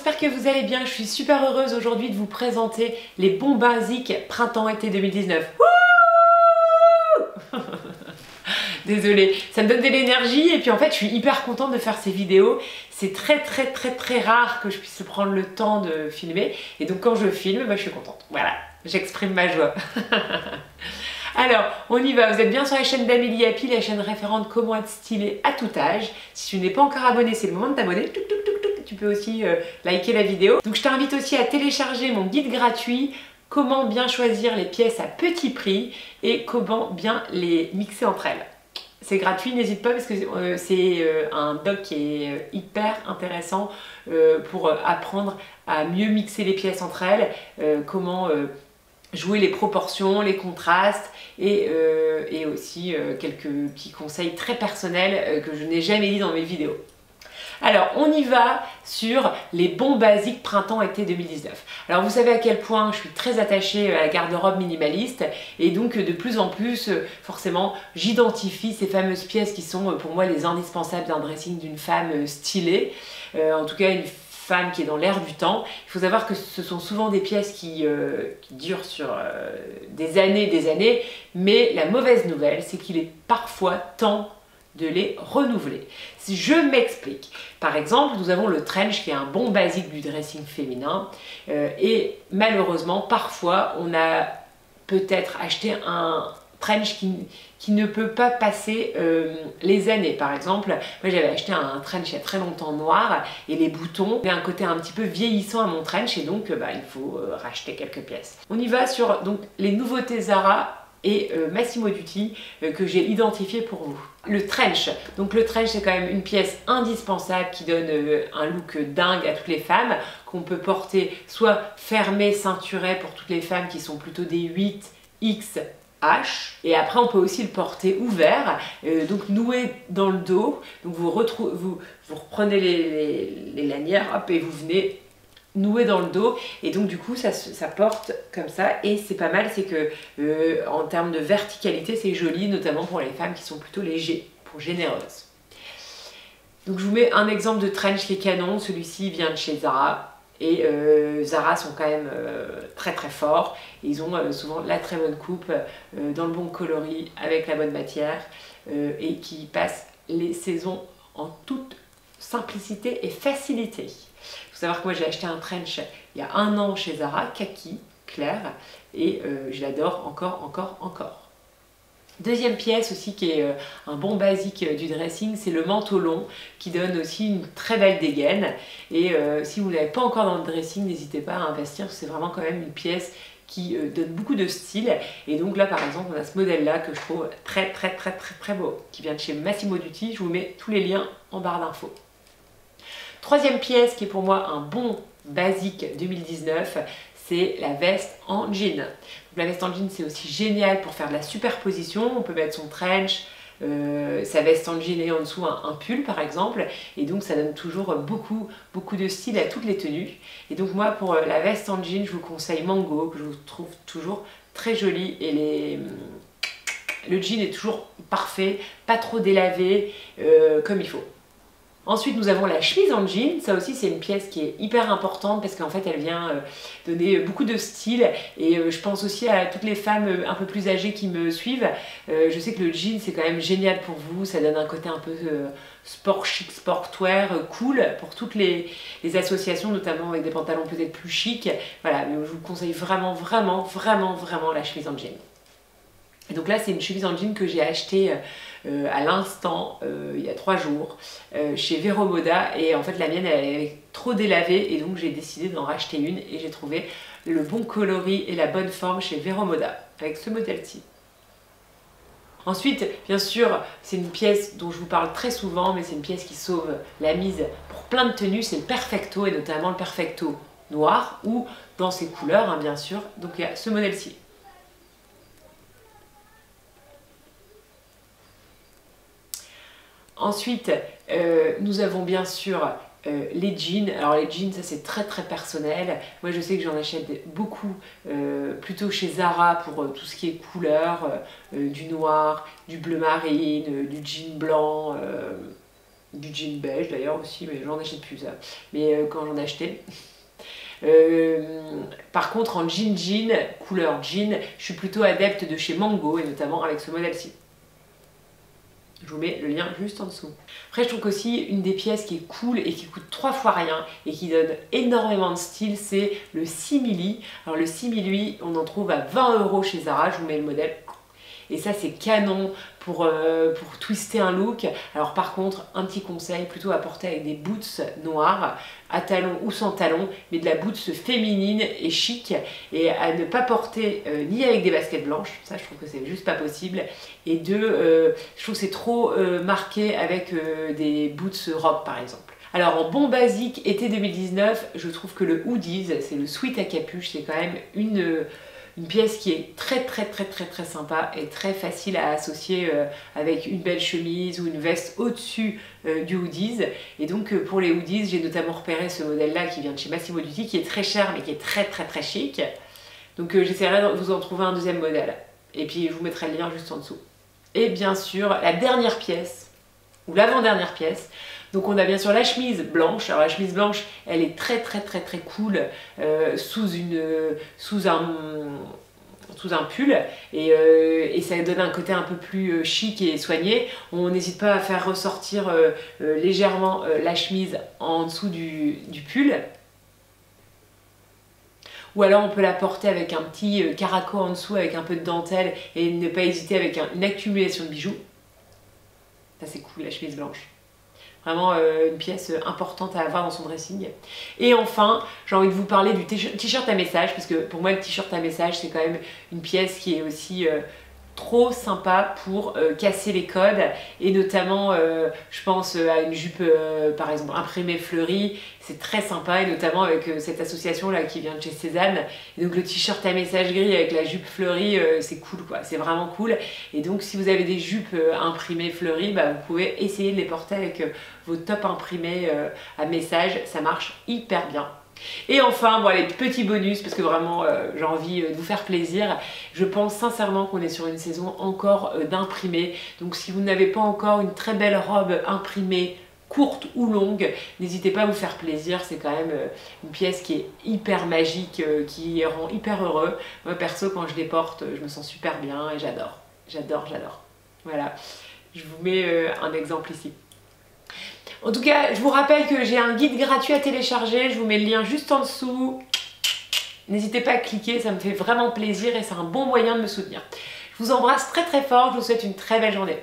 j'espère que vous allez bien. Je suis super heureuse aujourd'hui de vous présenter les bons basiques printemps-été 2019. Désolée, ça me donne de l'énergie et puis en fait je suis hyper contente de faire ces vidéos. C'est très rare que je puisse prendre le temps de filmer et donc quand je filme, je suis contente. Voilà, j'exprime ma joie. Alors, on y va, vous êtes bien sur la chaîne d'Amélie Happy, la chaîne référente comment être stylé à tout âge. Si tu n'es pas encore abonné, c'est le moment de t'abonner. Tu peux aussi liker la vidéo. Donc je t'invite aussi à télécharger mon guide gratuit comment bien choisir les pièces à petit prix et comment bien les mixer entre elles. C'est gratuit, n'hésite pas parce que c'est un doc qui est hyper intéressant pour apprendre à mieux mixer les pièces entre elles, comment jouer les proportions, les contrastes et aussi quelques petits conseils très personnels que je n'ai jamais dit dans mes vidéos. Alors, on y va sur les bons basiques printemps-été 2019. Alors, vous savez à quel point je suis très attachée à la garde-robe minimaliste et donc de plus en plus, forcément, j'identifie ces fameuses pièces qui sont pour moi les indispensables d'un dressing d'une femme stylée, en tout cas une femme qui est dans l'air du temps. Il faut savoir que ce sont souvent des pièces qui durent sur des années, mais la mauvaise nouvelle, c'est qu'il est parfois temps de les renouveler. Si je m'explique, par exemple, nous avons le trench qui est un bon basique du dressing féminin et malheureusement, parfois, on a peut-être acheté un trench qui ne peut pas passer les années. Par exemple, moi j'avais acheté un trench il y a très longtemps noir et les boutons avaient un côté un petit peu vieillissant à mon trench et donc il faut racheter quelques pièces. On y va sur donc, les nouveautés Zara et Massimo Dutti que j'ai identifié pour vous. Le trench, donc le trench c'est quand même une pièce indispensable qui donne un look dingue à toutes les femmes, qu'on peut porter soit fermé, ceinturé pour toutes les femmes qui sont plutôt des 8X H, et après on peut aussi le porter ouvert, donc noué dans le dos, donc vous reprenez les lanières, hop, et vous venez noué dans le dos et donc du coup ça porte comme ça et c'est pas mal, c'est que en termes de verticalité c'est joli, notamment pour les femmes qui sont plutôt légers, pour généreuses. Donc je vous mets un exemple de trench qui est canon, celui-ci vient de chez Zara et Zara sont quand même très forts, ils ont souvent la très bonne coupe, dans le bon coloris, avec la bonne matière et qui passent les saisons en toute simplicité et facilité. Il faut savoir que moi j'ai acheté un trench il y a 1 an chez Zara, kaki, clair, et je l'adore encore. Deuxième pièce aussi qui est un bon basique du dressing, c'est le manteau long qui donne aussi une très belle dégaine. Et si vous ne l'avez pas encore dans le dressing, n'hésitez pas à investir, c'est vraiment quand même une pièce qui donne beaucoup de style. Et donc là par exemple on a ce modèle là que je trouve très beau, qui vient de chez Massimo Dutti. Je vous mets tous les liens en barre d'infos. Troisième pièce qui est pour moi un bon basique 2019, c'est la veste en jean. Donc, la veste en jean c'est aussi génial pour faire de la superposition, on peut mettre son trench, sa veste en jean et en dessous un pull par exemple, et donc ça donne toujours beaucoup de style à toutes les tenues. Et donc moi pour la veste en jean je vous conseille Mango, que je trouve toujours très jolie, et le jean est toujours parfait, pas trop délavé, comme il faut. Ensuite, nous avons la chemise en jean. Ça aussi, c'est une pièce qui est hyper importante parce qu'en fait, elle vient donner beaucoup de style. Et je pense aussi à toutes les femmes un peu plus âgées qui me suivent. Je sais que le jean, c'est quand même génial pour vous. Ça donne un côté un peu sport chic, sportwear, cool pour toutes les associations, notamment avec des pantalons peut-être plus chics. Voilà, mais je vous conseille vraiment la chemise en jean. Et donc là, c'est une chemise en jean que j'ai achetée à l'instant, il y a 3 jours, chez Vero Moda. Et en fait, la mienne, elle est trop délavée et donc j'ai décidé d'en racheter une. Et j'ai trouvé le bon coloris et la bonne forme chez Vero Moda, avec ce modèle-ci. Ensuite, bien sûr, c'est une pièce dont je vous parle très souvent, mais c'est une pièce qui sauve la mise pour plein de tenues, c'est le perfecto, et notamment le perfecto noir, ou dans ses couleurs, hein, bien sûr. Donc il y a ce modèle-ci. Ensuite, nous avons bien sûr les jeans. Alors les jeans, ça c'est très personnel. Moi je sais que j'en achète beaucoup plutôt chez Zara pour tout ce qui est couleur, du noir, du bleu marine, du jean blanc, Du jean beige d'ailleurs aussi, mais j'en achète plus ça. Mais quand j'en achetais. Par contre en jean, couleur jean, je suis plutôt adepte de chez Mango et notamment avec ce modèle-ci. Je vous mets le lien juste en dessous. Après je trouve qu'aussi une des pièces qui est cool et qui coûte 3 fois rien et qui donne énormément de style, c'est le simili. Alors le simili, on en trouve à 20 € chez Zara, je vous mets le modèle. Et ça c'est canon pour twister un look. Alors par contre, un petit conseil, plutôt à porter avec des boots noirs, à talons ou sans talons, mais de la boots féminine et chic, et à ne pas porter ni avec des baskets blanches, ça je trouve que c'est juste pas possible, et deux, je trouve que c'est trop marqué avec des boots robe par exemple. Alors en bon basique été 2019, je trouve que le hoodies, c'est le sweat à capuche, c'est quand même une pièce qui est très sympa et très facile à associer avec une belle chemise ou une veste au-dessus du hoodies. Et donc pour les hoodies, j'ai notamment repéré ce modèle-là qui vient de chez Massimo Dutti, qui est très cher mais qui est très chic. Donc j'essaierai de vous en trouver un deuxième modèle. Et puis je vous mettrai le lien juste en dessous. Et bien sûr, la dernière pièce, ou l'avant-dernière pièce, donc on a bien sûr la chemise blanche. Alors la chemise blanche, elle est très cool sous un pull et ça donne un côté un peu plus chic et soigné. On n'hésite pas à faire ressortir légèrement la chemise en dessous du pull. Ou alors on peut la porter avec un petit caraco en dessous avec un peu de dentelle et ne pas hésiter avec une accumulation de bijoux. Ça c'est cool la chemise blanche. Vraiment une pièce importante à avoir dans son dressing. Et enfin, j'ai envie de vous parler du t-shirt à message, parce que pour moi le t-shirt à message c'est quand même une pièce qui est aussi trop sympa pour casser les codes, et notamment je pense à une jupe par exemple imprimée fleurie, c'est très sympa, et notamment avec cette association là qui vient de chez Cézanne. Et donc le t-shirt à message gris avec la jupe fleurie, c'est cool quoi, c'est vraiment cool. Et donc si vous avez des jupes imprimées fleuries, bah, vous pouvez essayer de les porter avec vos tops imprimés à message, ça marche hyper bien. Et enfin, bon, les petits bonus, parce que vraiment j'ai envie de vous faire plaisir. Je pense sincèrement qu'on est sur une saison encore d'imprimés. Donc si vous n'avez pas encore une très belle robe imprimée, courte ou longue, n'hésitez pas à vous faire plaisir. C'est quand même une pièce qui est hyper magique, qui rend hyper heureux. Moi perso, quand je les porte, je me sens super bien et j'adore. Voilà, je vous mets un exemple ici. En tout cas, je vous rappelle que j'ai un guide gratuit à télécharger, je vous mets le lien juste en dessous. N'hésitez pas à cliquer, ça me fait vraiment plaisir et c'est un bon moyen de me soutenir. Je vous embrasse très fort, je vous souhaite une très belle journée.